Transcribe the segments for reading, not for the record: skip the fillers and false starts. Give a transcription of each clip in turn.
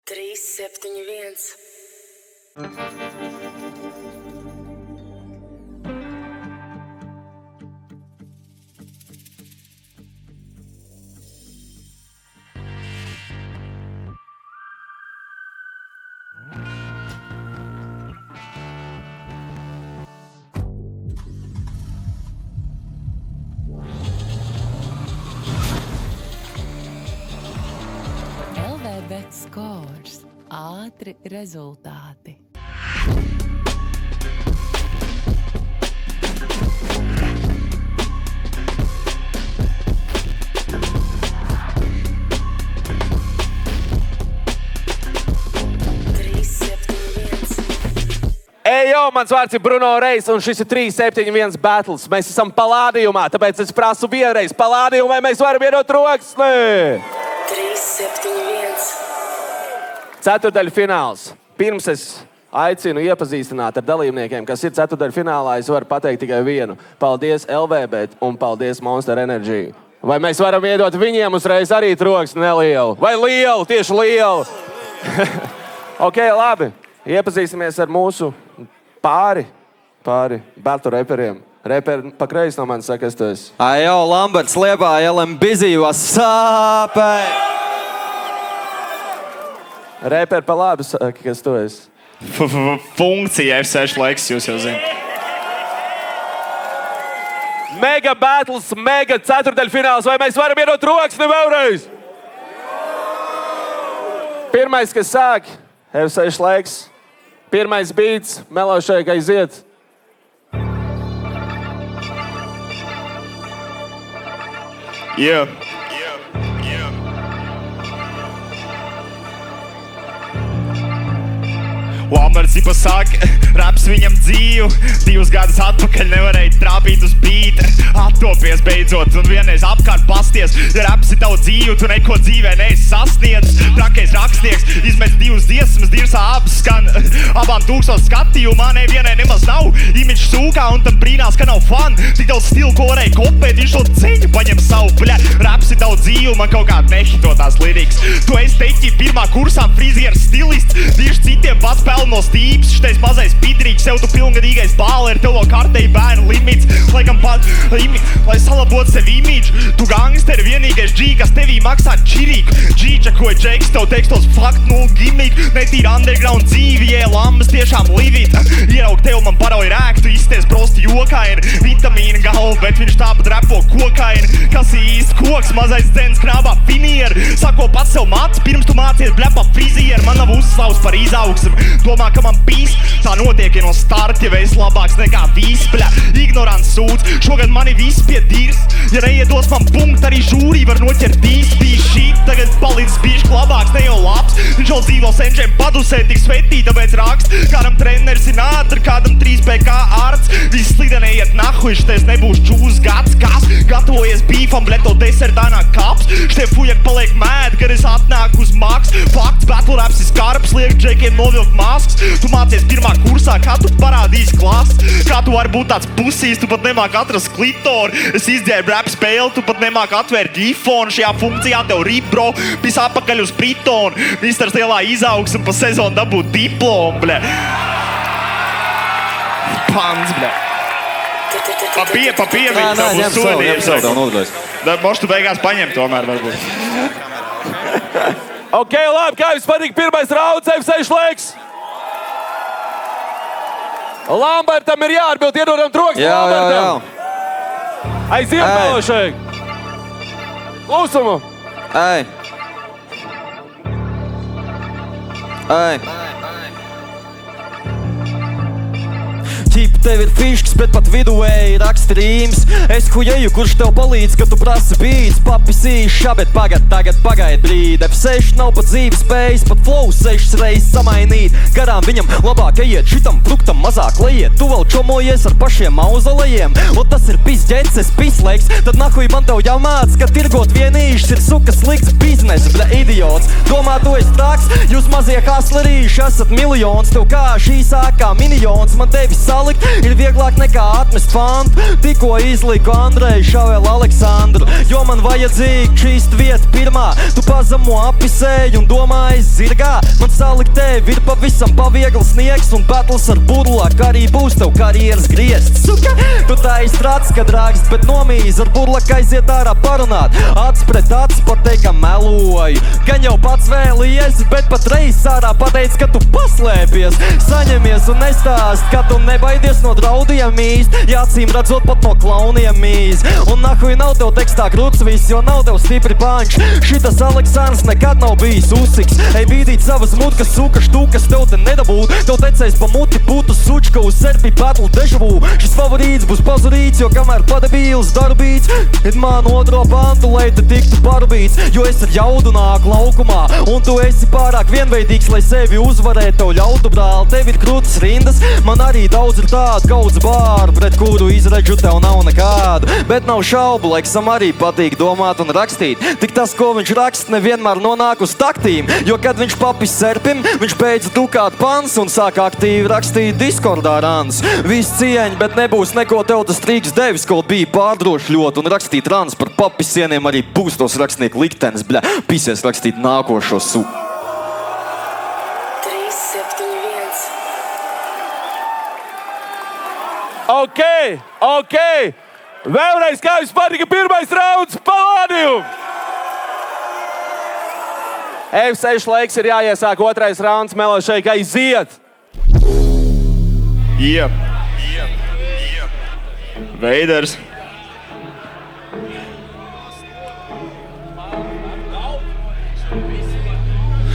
371. Bet scores, ātri rezultāti. Ejo, mans vārds ir Bruno Reis, un šis ir 371 battles. Mēs esam Palādījumā, tāpēc es prasu vienreiz. Palādījumā mēs varam iedot troksni! 371. Ceturtdaļfināls. Pirms es aicinu iepazīstināt ar dalībniekiem, kas ir ceturtdaļfinālā, es varu pateikt tikai vienu. Paldies LVB un paldies Monster Energy. Vai mēs varam iedot viņiem uzreiz arī troksni nelielu? Vai lielu, tieši lielu? Ok, labi. Iepazīsimies ar mūsu pāri battle reperiem. Reperi pa kreisi no manis saka, es tu esi. Ajo, Lamberts, Liepā, LM Busy, what's up? Reperi pa labi saka, kas tu esi. Funkcija F6 laiks, jūs jau zināt. Mega battles, mega ceturtdaļfināls. Vai mēs varam iedot troksni vēlreiz? Pirmais, kas sāk, F6 laiks. Pirmais beats, melošai, ka aiziet. Yeah. Lamberts īpa saka, raps viņam dzīvu. 2 gadus atpakaļ nevarēja trāpīt uz bīta. Attopies beidzot un vienreiz apkārt pasties. Ja raps ir tavu dzīvu, tu neko dzīvē neesi sasniedzis. Trakais rakstnieks, izmet 2 dziesmas, dirsā abas skan. Abām 1000 skatījumā, nevienai nemaz nav. Imidžs sūkā un tam brīnās, ka nav fan. Tik daudz stilu, ko varēja kopēt, viņš to ceļu paņem savu, bļa. Raps ir tavu dzīvu, man kaut kā nehito tās liriks. Tu esi teķi pirmā kursā frizieras stilists. Tieši citiem pats no stīps, šitais mazais pidrīgs, sev tu pilngadīgais bāler, tev vēl kārtēji bērnu limits, laikam lai salabotu sev imidžu. Tu gangsteri vienīgais G, kas tevī maksā čirīgu. G, čakoja džeks, tev tekstos fakt 0 gimmick, netīra underground dzīvi, lambas tiešām livīt. Ieraug tev man paroja rēk, tu izties prosti jokaini, vitamīna galva, bet viņš tāpat repo kokaini. Kas ir īsti koks, mazais dzens krābā finieru, sako pats sev mats, pirms tu mācies bļapa frizieru, man nav uzslavs par izaugsmu. Domā, ka man pīs, tā notiek no starta, ja veids labāks nekā viss, bļa. Ignorants sūdz, šogad mani viss pie dirs. Ja neiedos man punktu, arī žūrī var noķert viss. Bija šīt, tagad palīdz bišķi labāks, ne jau labs. Viņš vēl dzīvo senčiem padusē, tik svetī, tāpēc rakst. Kādam treneris ir ātri, kādam 3PK ārts. Viss slida neiet nahu, šitais nebūs čūs gads, kas gatavojies bīfam, bļa, to desertānā kaps. Šitie fujak paliek mēd, kad es atnāku uz maks. Fakts, battle raps ir skarbs, liek džekiem novilkt masks. Tu mācies pirmā kursā, kā tu parādīsi klases. Kā tu vari būt tāds pusīs, tu pat nemāk atrast klitoru. Es izdzēru rap spēli, tu pat nemāk atvērt gifonu. Šajā funkcijā tev rip, bro, pis apakaļ uz Britonu. Misters lielā izaugsme pa sezonu dabūt diplomu, bļa. Pans, bļa. Papie, viņš tev būs sodījums. Moš tu beigās paņem tomēr, varbūt. Ok, labi, kā jums patīk pirmais rauds, F6 laiks? Lambertam ir jāatbild, iedodam troksni Lambertam. Aiziet melošai. Klusumu. Ķip, tev ir fišks, bet pat viduēji raksta rīms. Es hujeju, kurš tev palīdz, kad tu prasi bīts. Papisīša, bet tagad pagaid brīd. F6 nav pat dzīves spējas, pat flow 6 reizes samainīt. Garām viņam labāk ejiet, šitam fruktam mazāk lejiet. Tu vēl čomojies ar pašiem mauzalejiem. Un tas ir pizģets, es pislēks. Tad nahuj man tev jāmāc, ka tirgot vienīšs ir suka slikts biznes, bļa idiots. Domā, tu esi taks, jūs mazie haslerīši esat miljons. Tev kā šī sākā minions, man tevi sal palikt ir vieglāk nekā atmest fantu. Tikko izliku Andreju, Šavēl Aleksandru, jo man vajadzīgi čīst vieta pirmā. Tu pazemo apisēji un domāji zirgā. Man salikt tevi ir pavisam paviegls sniegs un battles ar burlaku arī būs tev karjeras griezts. Suka! Tu tā izstrāds, kad rākst, bet nomīs ar burlaku aiziet ārā parunāt. Acs pret acs pateikt, ka meloju. Gan jau pats vēlies, bet pat reiz ārā pateic, ka tu paslēpies. Saņemies un nestāst, ka tu nebaidies no draudiem īst. Ja acīm redzot pat no klauniem mīs. Un nahuj nav tev tekstā kruts viss, jo nav tev stipri panč. Šitas Aleksandrs nekad nav bijis usiks. Ej bīdīt savas mutkas, suka štukas tev te nedabūt. Tev tecēs pa muti putu sučka uz serpi battle dežavu. Šis favorīts būs pazurīts, jo kamēr padebīls darbīts. Ir man otro pantu, lai te tiktu barbīts. Jo es ar jaudu nāku laukumā, un tu esi pārāk vienveidīgs, lai sevi uzvarēt tev ļautu brāl. Tev ir krūtas rindas, man arī daudz ir tādu kaudz bāru, pret kuru izredžu tev nav nekādu. Bet nav šaubu, laikam arī patīk domāt un rakstīt. Tik tas, ko viņš rakst, nevienmēr nonāk uz taktīm. Jo kad viņš papis serpim, viņš beidz dukāt pans un sāk aktīvi rakstīt Discordā rans. Viss cieņa, bet nebūs neko tev tas trīks devis, kaut bija pārdrošļot un rakstīt rans par papisieniem arī būs tos rakstnieku liktenis, bļa, pisies rakstīt nākošo su. 3, 7, 1. Ok. Vēlreiz, kā jums patika pirmais rauns, Palādium! F6 laiks ir jāiesāk otrais rauns, Melošeik, aiziet! Veiders.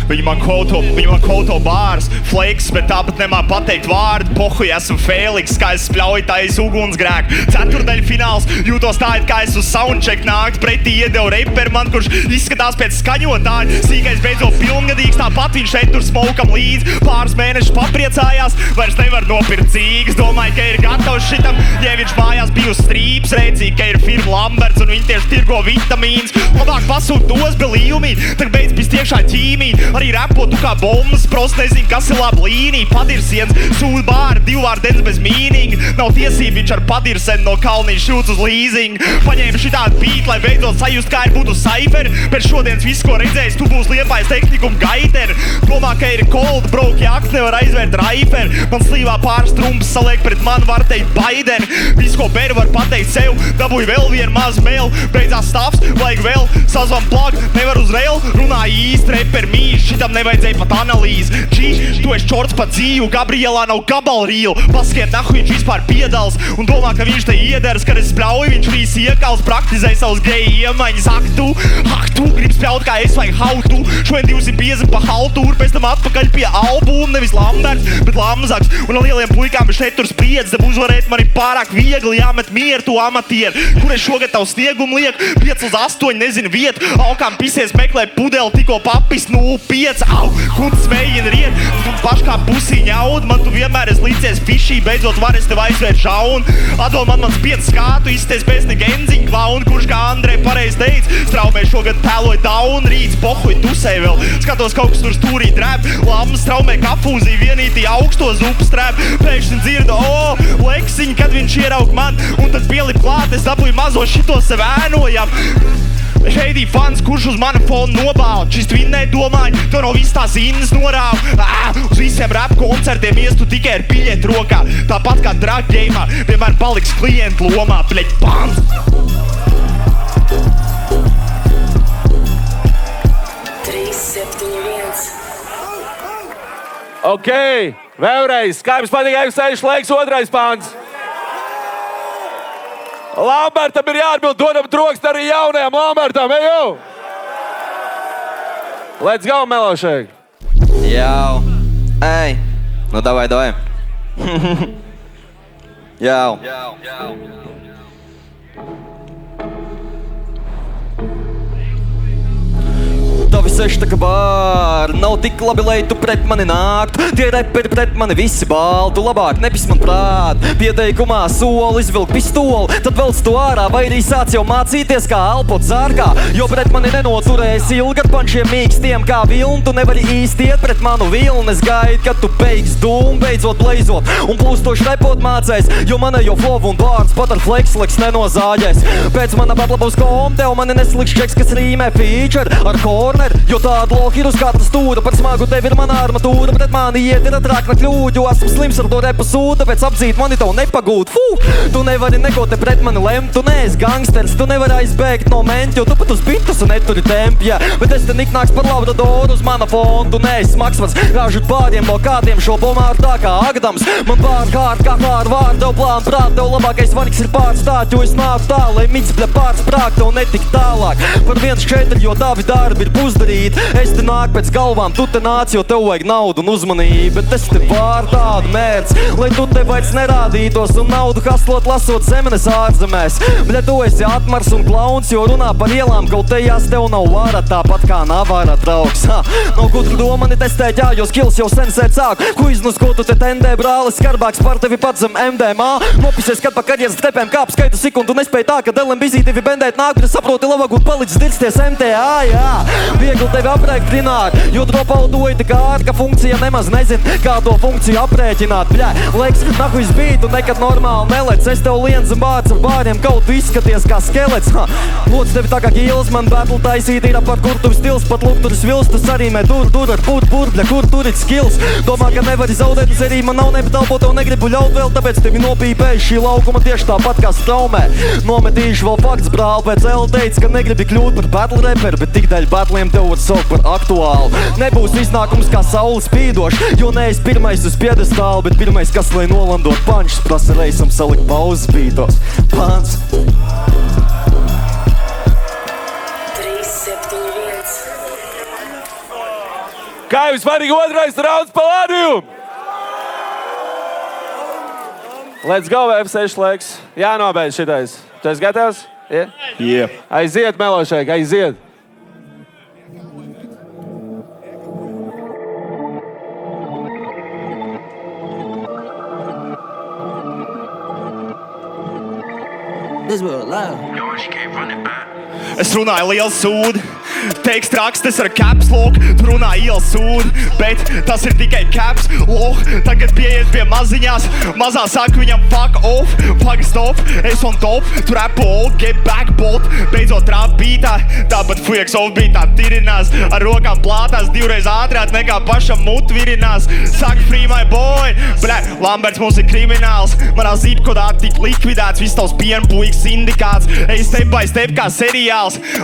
Viņi man koto bārs, flakes, bet tāpat nemā pateikt vārdu. Pohuj, esmu Fēliks, kā es spļauju tais ugunsgrēku. Ceturdaļa fināls, jūtos tā, it kā es uz soundcheck nākt. Pretī iedevu reperu man, kurš izskatās pēc skaņotāju. Sīkais beidzot pilngadīgs, tāpat viņš šeit tur smokam līdz. Pāris mēnešus papriecājās, vairs nevar nopirkt cīgas. Domāju, ka ir gatavs šitam, ja viņš mājās bija uz strīps. Rēcīgi, ka ir firma Lamberts un viņi tieši tirgo vitamīns. Labāk pasūt tos, believe me, tak beidz pist iekšā ķīmīt. Arī repotu kā bombas, prost nezin, kas ir laba līnija. Padirsiens, sūd bāri, 2 vārdens bez mīninga. Nav tiesība, viņš ar padirsen no kalnīša šūts uz līzingu. Paņēma šitādu beat, lai beidzot sajust, kā ir būtu saiferi. Pēc šodienas viss, ko redzējis, tu būs Liepājas tehnikum gaiteri. Domā, ka ir cold, broke jakt, nevar aizvērt raiferi. Man slīvā pāris trumpas saliek pret mani, var teikt Biden. Viss, ko beru, var pateikt sev, dabūju vēl vienu mazu mēlu. Beidzās stāvs, vajag vēl, sazvam plug, nevar uz rail, runā īsti reper mīš. Šitam nevajadzēja pat analīzi. Tu esi čorts pa dzīvu, Gabrielā nav gabalrīlu. Paskiet, nahu viņš vispār piedals un domā, ka viņš te iederas, kad es spļauju, viņš vīs iekals, praktizēja savus geju iemaņas. Ak tu, grib spļaut kā es vai how tu. Šodien 250 pa haltūru, pēc tam atpakaļ pie albuma, nevis Lamberts, bet Lamzaks. Un ar lieliem puikām viņš šeit tur spriedz, deb uzvarēt mani pārāk viegli, jāmet mieru tu amatieru. Kur es šogad tavu sniegumu lieku, 5 uz 8, nezinu vietu. Aukām pisies meklē pudeli, tikko papis 0,5. Au, kunds smējien riet, tu paši kā pusiņa aud, man tu vienmēr esi līdzies fišī, beidzot var es tev aizvērt žaunu. Atdod man spiedz skātu, izsties pēcīgi enziņu klaunu, kurš kā Andrej pareiz teica, straumē šogad tēloja down, rīts pohuj tusē vēl, skatos kaut kas tur stūrī trēp, lammas straumē kafūzī, vienītī augsto zupas trēp, pēkšņi dzirdu, leksiņi, kad viņš ieraug man, un tad pielip klāt, es dabūju mazo šito sev ēnojam. Heidi fans, kurš uz manu fonu nobāla, šis tvinnē domāju, to no viss tās innas norāva. Uz visiem rap koncertiem iestu tikai ar biļeti rokā, tāpat kā drag gameā, vienmēr paliks klientu lomā, pleģ pants. 3, 7, 1. Ok, vēlreiz, kā jums patīk F6 laiks, otrais pants. Lambertam ir jāatbild, dodam trokst arī jaunajam Lambertam, ejo! Let's go, Melošeik! Jau, ej, nu davai. Jau. labi seši tā kā var. Nav tik labi, lai tu pret mani nāktu. Tie reperi pret mani visi baltu. Labāk nepis man prāt. Pieteikumā soli izvilk pistoli. Tad velc to ārā, vai arī sāc jau mācīties kā elpot zārkā. Jo pret mani nenoturēs ilgi ar panšiem mīkstiem kā vilni. Tu nevari īsti iet pret manu vilni. Es gaidu, kad tu beigs dūmu, beidzot bleizot. Un plūstoši repot mācēs, jo mana jau flow un vārds pat ar flexleks nenozāģēs. Pēc mana batla būs kom, tev mani nesliks čeks, kas rīmē feature ar corner. Jo tāda loka ir uz katra stūra, par smagu tev ir mana armatūra. Pret mani iet ir atrāk na kļūdu, esmu slims ar to repu sūdu, tāpēc apdzīt mani tev nepagūt. Tu nevari neko te pret mani lemt, tu neesi gangsters, tu nevari aizbēgt no menti, jo tu pat uz bitus un neturi tempi, yeah. Bet es te niknāks par labradoru uz mana fona, tu neesi smagsvars, rāžut pāriem no kādiem šo pomāru tā kā Agdams. Man pār kārt kā pār vārdu, tev plānu prāt, tev labākais variks ir pārstāt, jo es nāku tā, lai micis bļa pārsprāk, tev netik tālāk. Par 1-4, jo tavi darbi ir pusdarīt, es te nāku pēc galvām, tu te nāc, jo tev vajag naudu un uzmanību, bet es te pār tādu mērķis, lai tu te vairs nerādītos un naudu haslot lasot zemenes ārzemēs. Bļa, tu esi atmars un klauns, jo runā par ielām, kaut tejās tev nav vara, tāpat kā navara, draugs. Nav gudru doma mani testēt, jā, jo skills jau sensēt sāk. Kuiznus, ko tu te tendē, brālis, skarbāks par tevi pats zem MDMA. Nopisies, kad pa karjeras stepēm kāp skaitu sekundu, nespēj tā, ka Delem bizī tevi bendēt nāk, bet saproti labāk un palicis dirsties MTA, jā. Viegli tevi aprēkt dināt, jo dropaudoji tik ār, ka funkcija nemaz nezin, kā to funkciju aprēķināt. Bļā, leks, nahuis bītu, nekad normāli nelec, es tev lien zem bārds ar bāriem, kaut tu izskaties kā skelets. Lūdzu tevi tā kā gīles, man battle taisīt ir par kur tu stils, pat lukturis vilstus arī mē dur ar burbuļa, kur tur ir skills. Domā, ka nevari zaudēt, un cerība nav nebetalpo, tev negribu ļaut vēl, tāpēc tevi nopīpēju šī laukuma tieši tāpat kā straumē. Nometīšu vēl fakts, brāl, pēc L teica, ka negribi kļūt par battle reperu, bet tik daļu battliem tev var saukt par aktuālu. Nebūs iznākums kā saule spīdošs, jo neesi pirmais uz piedestālu, bet pirmais, kas lai nolandot panšus, prasa reisam salikt pauzes bītos. Pants. 3-7-1. Kā jums svarīgi otrais rauns palādījumu? Let's go, F6 laiks. Jānobeidz šitais. Tu esi gatavs? Yeah? Yeah. Aiziet, Melošēk, aiziet. This world loud. Es runāju lielu sūdu, teksts rakstes ar caps lock, tu runā ielas sūdu, bet tas ir tikai caps lock. Tagad pieiet pie maziņās, mazā saka viņam fuck off, fuck stop, es on top, tu rapu old, get back bolt, beidzot trap beatā, tāpat fujeks off beatā tirinās, ar rokām plātās, divreiz ātrāk nekā pašam mut virinās. Saka free my boy, bļā, Lamberts mums ir krimināls, manā zipkodā tik likvidēts, viss tavs pienpuiks sindikāts, ej step by step kā seriāls.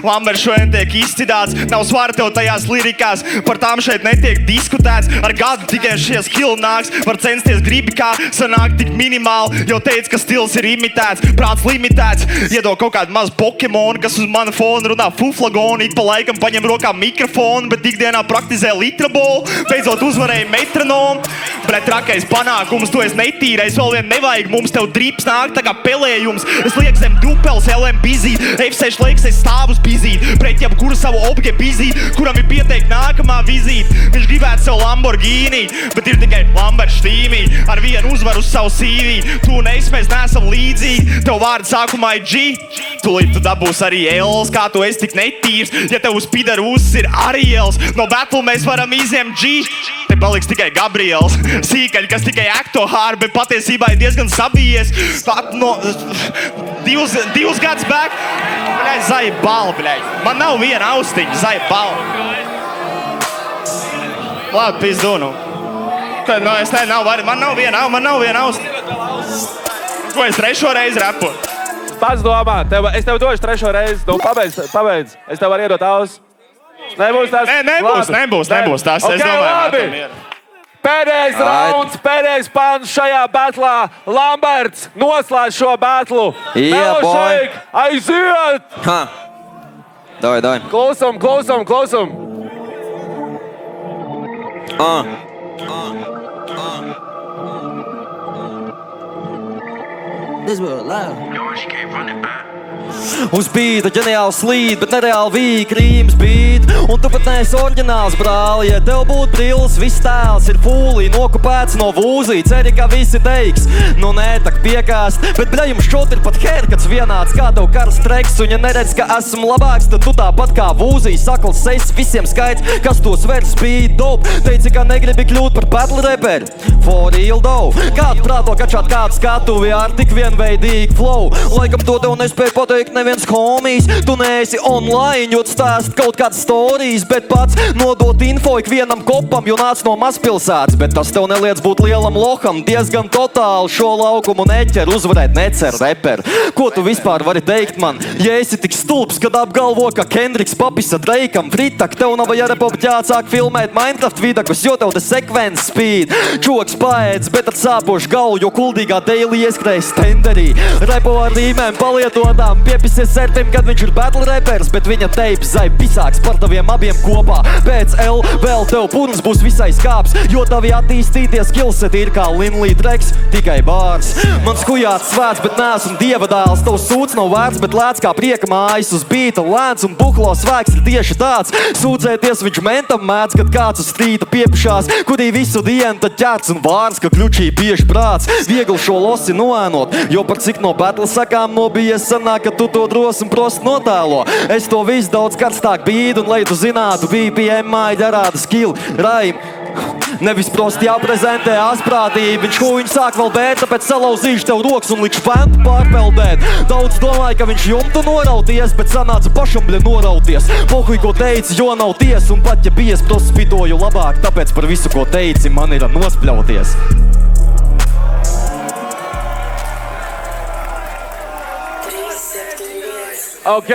Lamberts šodien tiek izcidāts, nav svara tev tajās lirikās, par tām šeit netiek diskutēts, ar gadu tikai šie skilli nāks, var censties gribi kā sanāk tik minimāli, jo teica, ka stils ir imitēts, prāts limitēts, iedod kaut kādu mazu Pokemonu, kas uz mana fona runā fuflagonu, ik pa laikam paņem rokā mikrofonu, bet ikdienā praktizē litrabolu, beidzot uzvarēja metronomu, bet trakais panākums, tu esi netīrais, vēl vien nevajag, mums tev drips nāk tā kā pelējums, es lieku zem dupels, LM bizī, F6 laiks, es stāvus bizīt, pret jebkuru savu objektu bizīt, kuram ir pieteikt nākamā vizīte. Viņš gribētu sev Lamborghini, bet ir tikai Lamberts štīmī, ar vienu uzvaru uz savu CV. Tu un es, mēs neesam līdzīgi, tev vārdu sākumā ir G, tūlīt tu dabūs arī Ls, kā tu esi tik netīrs, ja tev uz pidaru uzs ir Ariels, no battle mēs varam izņemt G, te paliks tikai Gabriels, sīkaļi, kas tikai akto hāri, bet patiesībā ir diezgan sabijies, pat no divus gadus back, bļaļ, zaļa bala, bļaļ. Man nav viena austiņa, zaļa bala. Labi, pizdu, nu. Tad, no, es man nav viena austiņa. Ko es trešo reizi repu? Pats domā, es tev došu trešo reizi, tu pabeidz. Es tev varu iedot ausis. Nebūs tas? Nebūs tas. Okay, es domāju, labi. Pēdējais rauns, pēdējais pants šajā batlā. Lamberts noslēdz šo batlu. Yeah, Melošēk, aiziet! Ha! Davai. Klausam. This world loud. Uz bīda ģeniāls slīd, bet nereāli vīk rīms bīd. Un tu pat neesi oriģināls, brāli. Ja tev būtu brilles, viss tēls ir fūlī, nokupēts no vūzī. Ceri, ka visi teiks, nu nē, tak piekāst. Bet bļajums šot ir pat herkats vienāds, kā tev karas treks. Un ja neredz, ka esmu labāks, tad tu tāpat kā vūzī. Sakls seis visiem skaits, kas tos ver spīd dope. Teici, ka negribi kļūt par battle raperi. For real though. Kādu prāto kačāt kādu skatuvi ar tik vienveidīgu flow. Laikam to tev nespēj pateikt neviens homies. Tu neesi online, jo stāst kaut kādas storijas, bet pats nodot info ikvienam kopam, jo nāc no mazpilsētas. Bet tas tev neliedz būt lielam loham. Diezgan totāli šo laukumu neķer, uzvarēt necer reper. Ko tu vispār vari teikt man? Ja esi tik stulbs, kad apgalvo, ka Kendriks papisa Drakeam fritak, tev nav jārepop jāsāk filmēt Minecraft vidakus, jo tev te sekvence spīd. Čoks paēdz, bet ar sāpošu galvu, jo kuldīgā daily ieskrējas tenderī. Repo ar rīmēm palietotām, piepisies serpim, kad viņš ir battle rappers, bet viņa teips zai pisāks par taviem abiem kopā. Pēc L vēl tev purns būs visai skāps, jo tavi attīstīties skillseti ir kā Linley treks, tikai bārs. Mans hujāts svēts, bet neesmu dieva dēls, tavs sūds nav vērts, bet lēts kā prieka mājas uz bīta. Lēns un buhlo svēks ir tieši tāds, sūdzēties viņš mentam mēdz, kad kāds uz strīta piepišās, kurī visu dienu tad ķērts un vārds, ka kļučī bieži prāts. Viegli šo losi noēnot, jo par cik no battle sakām nobijies sanāk, ka tu to drosmi prosti notēlo. Es to visu daudz karstāk bīdu, un lai tu zinātu, BPM māja darāda skill, raim. Nevis prosti jāprezentē asprātība, viņš huņu sāk vēl bēt, tāpēc salauzīšu tev rokas un likšu pentu pārpeldēt. Daudz domāja, ka viņš jumtu norauties, bet sanāca pašam bļa norauties. Pohuj, ko teici, jo nav tiesa, un pat ja bies prosti spidoju labāk, tāpēc par visu, ko teici, man ir nospļauties. Ok,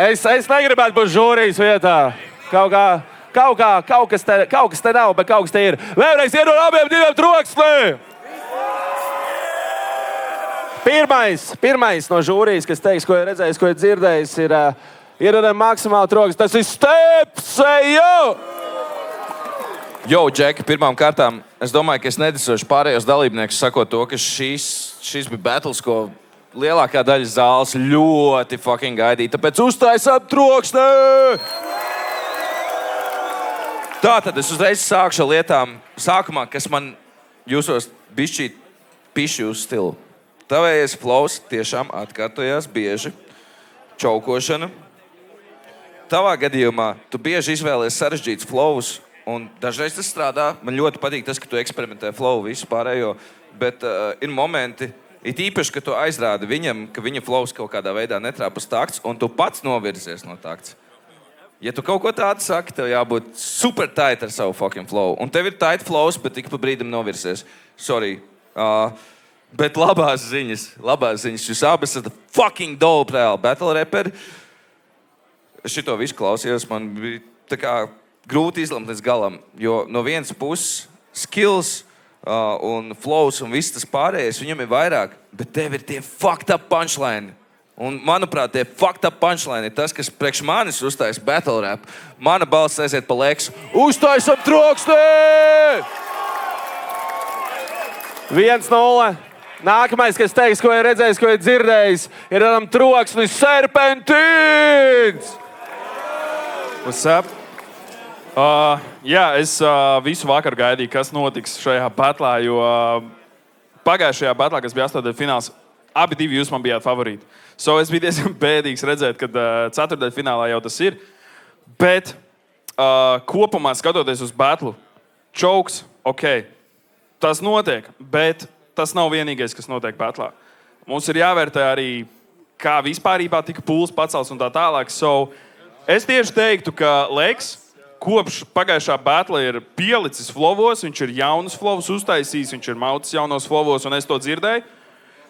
es negribētu būt žūrijas vietā. Kaut kas te nav, bet kaut kas te ir. Vēlreiz iedod abiem diviem troksni! Pirmais no žūrijas, kas teiks, ko ir redzējis, ko ir dzirdējis, ir iedodam maksimāli troksni. Tas ir Steps, ejo! Jo, Džeki, pirmām kārtām, es domāju, ka es nedisošu pārējos dalībniekus sakot to, ka šis bija battles, ko lielākā daļa zāles ļoti fucking gaidīja. Tāpēc uztaisām troksni! Tātad es uzreiz sākšu ar lietām. Sākumā, kas man jūsos bišķīt piši uz stilu. Tavējais flows tiešām atkārtojās bieži. Čaukošana. Tavā gadījumā tu bieži izvēlies sarežģīts flows, un dažreiz tas strādā. Man ļoti patīk tas, ka tu eksperimentē flow visu pārējo, bet ir momenti, it īpaši, ka tu aizrādi viņam, ka viņa flows kaut kādā veidā netrāpas takts, un tu pats novirzies no takts. Ja tu kaut ko tādu saki, tev jābūt super tight ar savu fucking flow. Un tev ir tight flows, bet tik pa brīdim novirsies. Sorry. Bet labās ziņas. Jūs abas esat fucking dope reāli battle rapperi. Es šito visu klausījos, man bija tā kā grūti izlemt līdz galam, jo no vienas puses skills un flows un viss tas pārējais, viņam ir vairāk, bet tev ir tie fucked up punchline. Un, manuprāt, tie fucked up punchline ir tas, kas priekš manis uztais battle rap. Mana balss aiziet pa leksu. Uztaisam troksni! 1-0. Nākamais, kas teiks, ko ir redzējis, ko ir dzirdējis, ir troksni Serpentīns! What's up? Es visu vakaru gaidīju, kas notiks šajā batlā, jo pagājušajā batlā, kas bija 8. fināls, abi divi jūs man bijāt favorīti. So es biju diezgan bēdīgs redzēt, kad 4. finālā jau tas ir. Bet kopumā skatoties uz batlu, čauks, ok, tas notiek, bet tas nav vienīgais, kas notiek batlā. Mums ir jāvērtē arī, kā vispārībā tika pūles pacelts un tā tālāk. So es tieši teiktu, ka Leks kopš pagājušā batla ir pielicis flowos, viņš ir jaunus flowos uztaisījis, viņš ir maucis jaunos flowos, un es to dzirdēju.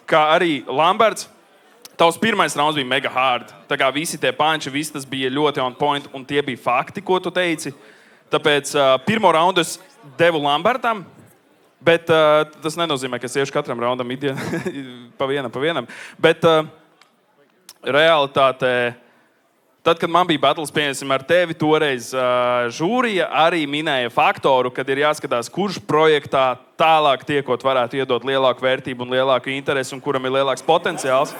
Kā arī Lamberts, tavs pirmais rauns bija mega hard. Tā kā visi tie punči, visi tas bija ļoti on point, un tie bija fakti, ko tu teici. Tāpēc pirmo raundu es devu Lambertam, bet tas nenozīmē, ka es iešu katram raundam pa vienam. Bet realitātē, tad, kad man bija battles, pieņemsim ar tevi, toreiz žūrija arī minēja faktoru, kad ir jāskatās, kurš projektā tālāk tiekot varētu iedot lielāku vērtību un lielāku interesi un kuram ir lielāks potenciāls.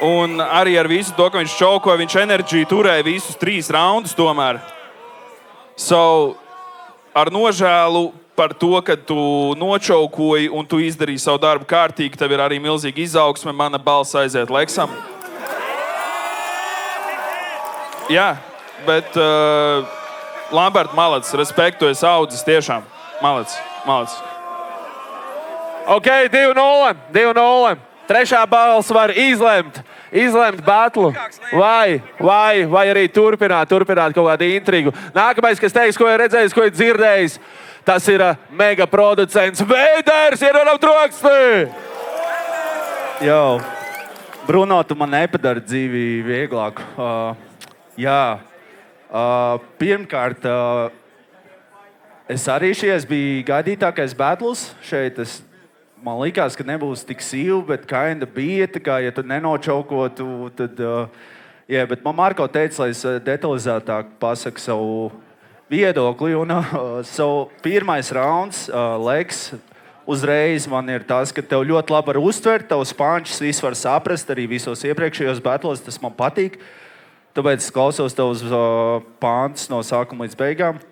Un arī ar visu to, ka viņš čaukoja, viņš enerģiju turēja visus 3 raundus tomēr. So, ar nožēlu par to, ka tu nočaukoji un tu izdarīji savu darbu kārtīgi, tev ir arī milzīga izaugsme, mana balss aiziet Leksam. Jā, bet Lambert, malac, respektu, es audzis tiešām. Malac. Ok, 2-0. Trešā balss var izlemt batlu, vai arī turpināt kaut kādu intrigu. Nākamais, kas teiks, ko ir redzējis, ko ir dzirdējis, tas ir mega producents Veiders, ierodam troksni! Jo, Bruno, tu man nepadari dzīvi vieglāku. Pirmkārt, es arī šies biju gaidītākais battles šeit. Man likās, ka nebūs tik sīvi, bet kinda bija, tā kā, ja tu nenočaukotu, tad, bet man Marko teica, lai es detalizētāk pasaku savu viedokli, un pirmais rauns, Leks, uzreiz man ir tas, ka tev ļoti labi var uztvert, tavs punches visu var saprast, arī visos iepriekšējos battles, tas man patīk, tāpēc es klausos tavus punches no sākuma līdz beigām.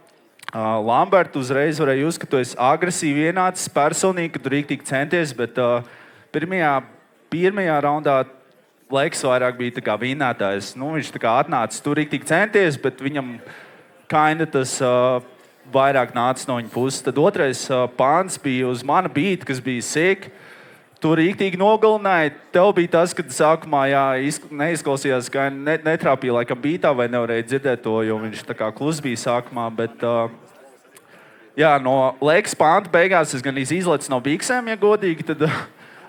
Lambert, uzreiz varēja just, ka tu esi agresīvi ienācis personīgi, ka tu rīktīgi centies, bet pirmajā raundā Leks vairāk bija tā kā vinētājs. Viņš tā kā atnācis, tu rīktīgi centies, bet viņam kinda tas vairāk nācis no viņa puses. Tad otrais pāns bija uz mana beat, kas bija sick. Tu rīktīgi nogalināji. Tev bija tas, kad sākumā neizklausījās, ka netrāpīja laikam beatā vai nevarēja dzirdēt to, jo viņš tā kā klus bija sākumā, bet no Leks pānta beigās es gan izlecu no biksēm, ja godīgi, tad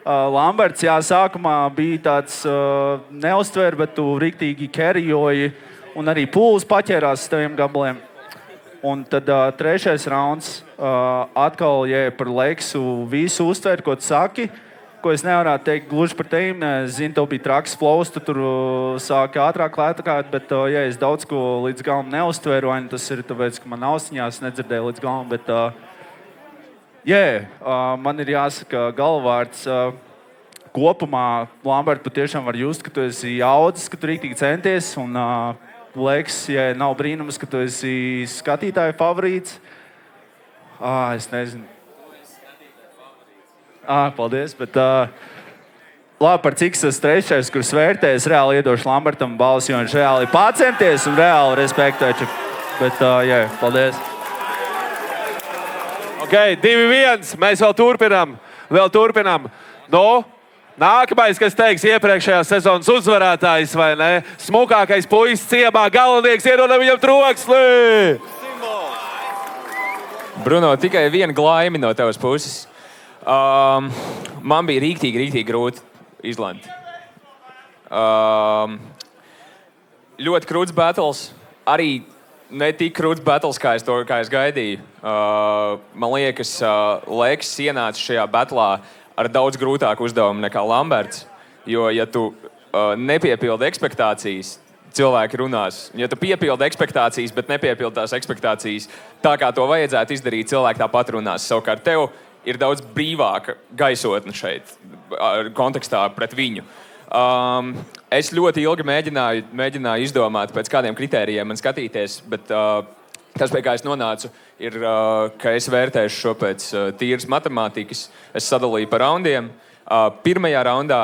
Lamberts, sākumā bija tāds neuztver, bet tu rīktīgi kerijoji un arī pūles paķērās s taviem gabaliem. Un tad trešais rauns atkal, par Leksu visu uztver, ko tu saki, ko es nevarētu teikt gluži par teim. Es zinu, tev bija traks flows, tu tur sāki ātrāk lētākāt, bet es daudz ko līdz galam neuztveru, vai tas ir tāpēc, ka man austiņās nedzirdēju līdz galam, bet man ir jāsaka galvvārds. Kopumā, Lambert, patiešām var just, ka tu esi audzis, ka tu rīktīgi centies, un Leks, nav brīnums, ka tu esi skatītāju favorīts. Es nezinu. Paldies, bet labi, par cik tas trešais, kurš vērtē, es reāli iedošu Lambertam balsi, jo viņš reāli pacenties un reāli respektēšu. Bet, paldies. Ok, 2-1, mēs vēl turpinām. Nākamais, kas teiks iepriekšējās sezonas uzvarētājs, vai ne? Smukākais puisis ciemā, galvenieks, ierodam viņam troksni! Bruno, tikai viena glaimi no tavas puses. Man bija rīktīgi grūti izlemt. Ļoti krūts battles, arī ne tik krūts battles, kā es gaidīju. Man liekas, Leks ienāca šajā battlā ar daudz grūtāku uzdevumu nekā Lamberts, jo, ja tu nepiepildi ekspektācijas, cilvēki runās. Ja tu piepildi ekspektācijas, bet nepiepildi tās ekspektācijas tā, kā to vajadzētu izdarīt, cilvēki tāpat runās. Savukārt tev ir daudz brīvāka gaisotne šeit, kontekstā pret viņu. Es ļoti ilgi mēģināju izdomāt, pēc kādiem kritērijiem man skatīties, bet tas, pie kā es nonācu, ir, ka es vērtēšu šo pēc tīras matemātikas. Es sadalīju pa raundiem. Pirmajā raundā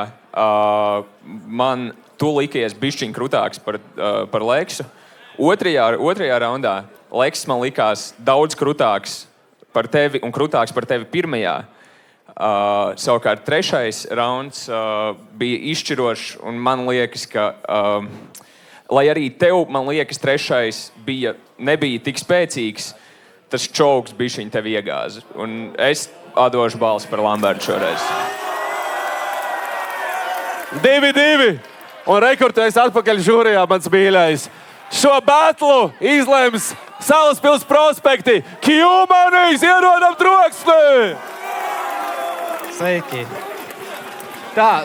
man tu likies bišķiņ krutāks par Leksu. Otrajā raundā Leks man likās daudz krutāks par tevi un krutāks par tevi pirmajā. Savukārt trešais rauns bija izšķirošs, un man liekas, ka, lai arī tev, man liekas, trešais nebija tik spēcīgs, tas čauks bišķiņ tev iegāza. Un es atdošu balsi par Lambertu šoreiz. 2-2. Un rekortais atpakaļ žūrijā, mans mīļais. Šo batlu izlems Salaspils prospekti. Kjumanīs, ierodam troksni! Sveiki! Tā,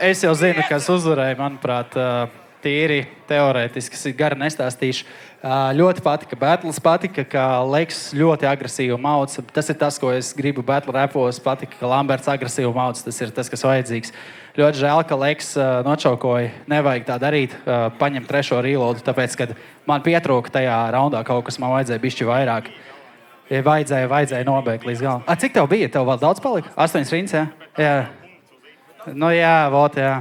es jau zinu, kas uzvarēja. Manuprāt, tīri teorētiski, gari nestāstīšu. Ļoti patika battles, patika, ka Leks ļoti agresīvi mauc. Tas ir tas, ko es gribu battle rapos. Patika, ka Lamberts agresīvi mauc. Tas ir tas, kas vajadzīgs. Ļoti žēl, ka Leks nočaukoja. Nevajag tā darīt. Paņem 3. reloadu, tāpēc, kad man pietrūka tajā raundā kaut kas, man vajadzēja bišķi vairāk. Vajadzēja nobeigt līdz galam. Cik tev bija? Tev vēl daudz palika? 8 rinds, jā? Jā. Nu jā, vot, jā.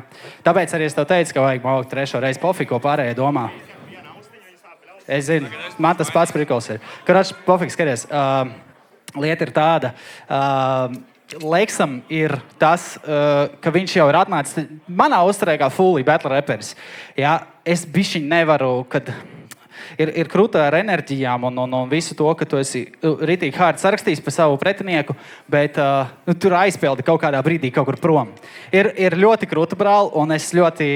Tāpēc arī es tev teicu, ka vajag maukt 3. reizi pofik, ko pārējie domā. Es zinu, man tas pats prikols ir. Karoči, pofik, skaties, lieta ir tāda, Leksam ir tas, ka viņš jau ir atnācis manā uzturē kā fully battle reperis. Jā, es bišķiņ nevaru, kad ir krūtā ar enerģijām un visu to, ka tu esi ritīgi hārds sarakstījis par savu pretinieku, bet tur aizpildi kaut kādā brīdī kaut kur prom. Ir ļoti krūta brāli, un es ļoti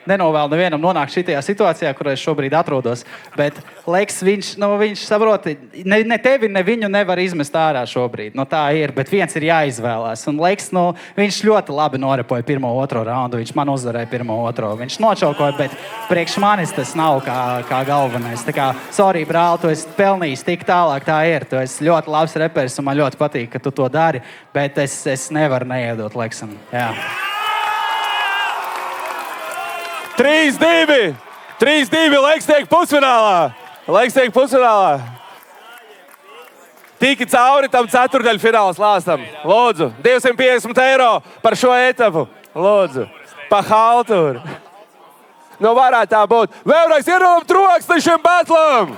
nenovēlu nevienam nonākt šitajā situācijā, kur es šobrīd atrodos. Bet Leks, viņš saproti, ne tevi, ne viņu nevar izmest ārā šobrīd. Tā ir, bet viens ir jāizvēlās. Un Leks, viņš ļoti labi norepoja 1. 2. raundu, viņš man uzvarēja 1. 2. Viņš nočaukoja, bet priekš manis tas nav kā galvenais. Tā kā, sorry, brāl, tu esi pelnījis tik tālāk, tā ir. Tu esi ļoti labs reperis, un man ļoti patīk, ka tu to dari, bet es nevaru neiedot Leksam. Jā. 3-2! 3-2! Leks tiek pusfinālā! Tiki cauri tam ceturdaļfināla slāstam. Lūdzu, 250 € par šo etapu. Lūdzu, pa halturu. Varētu tā būt. Vēlreiz ierovam troksni šim battlam!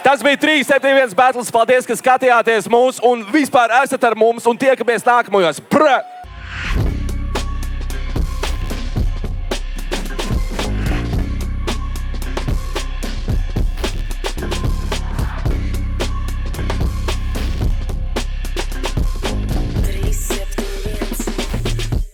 Tas bija 3-7-1 battles. Paldies, ka skatījāties mūs un vispār esat ar mums un tiekamies nākamajos.